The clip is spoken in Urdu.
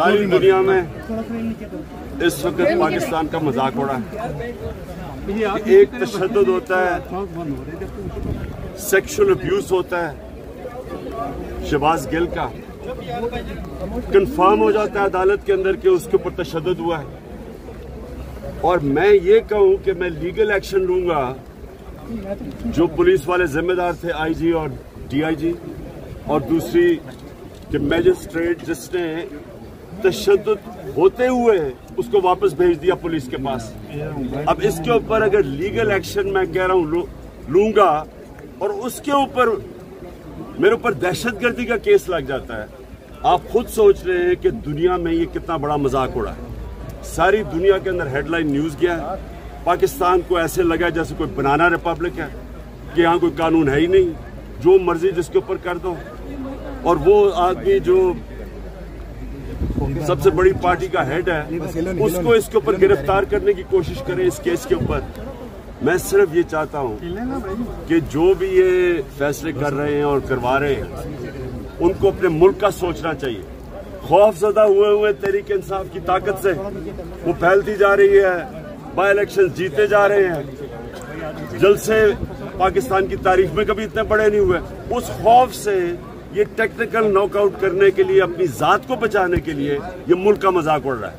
ساری دنیا میں اس وقت پاکستان کا مذاق اڑا ہے. ایک تشدد ہوتا ہے, سیکشل ابیوز ہوتا ہے شہباز گل کا, کنفرم ہو جاتا ہے عدالت کے اندر کہ اس کے اوپر تشدد ہوا ہے, اور میں یہ کہوں کہ میں لیگل ایکشن لوں گا. جو پولیس والے ذمہ دار تھے, آئی جی اور ڈی آئی جی, اور دوسری کہ میجسٹریٹ جس نے تشدد ہوتے ہوئے اس کو واپس بھیج دیا پولیس کے پاس. اب اس کے اوپر اگر لیگل ایکشن میں کہہ رہا ہوں لوں گا اور اس کے اوپر میرے اوپر دہشت گردی کا کیس لگ جاتا ہے, آپ خود سوچ رہے ہیں کہ دنیا میں یہ کتنا بڑا مذاق اڑا ہے. ساری دنیا کے اندر ہیڈ لائن نیوز گیا ہے. پاکستان کو ایسے لگا جیسے کوئی بنانا ریپبلک ہے کہ یہاں کوئی قانون ہے ہی نہیں, جو مرضی جس کے اوپر کر دو. اور وہ آدمی جو سب سے بڑی پارٹی کا ہیڈ ہے اس کو اس کے اوپر گرفتار کرنے کی کوشش کریں اس کیس کے اوپر. میں صرف یہ چاہتا ہوں کہ جو بھی یہ فیصلے کر رہے ہیں اور کروا رہے ہیں ان کو اپنے ملک کا سوچنا چاہیے. خوف زدہ ہوئے تحریک انصاف کی طاقت سے وہ پھیلتی جا رہی ہے, بائی الیکشن جیتے جا رہے ہیں, جلسے پاکستان کی تاریخ میں کبھی اتنے بڑے نہیں ہوئے. اس خوف سے یہ ٹیکنیکل ناک آؤٹ کرنے کے لیے, اپنی ذات کو بچانے کے لیے یہ ملک کا مذاق اڑ رہا ہے.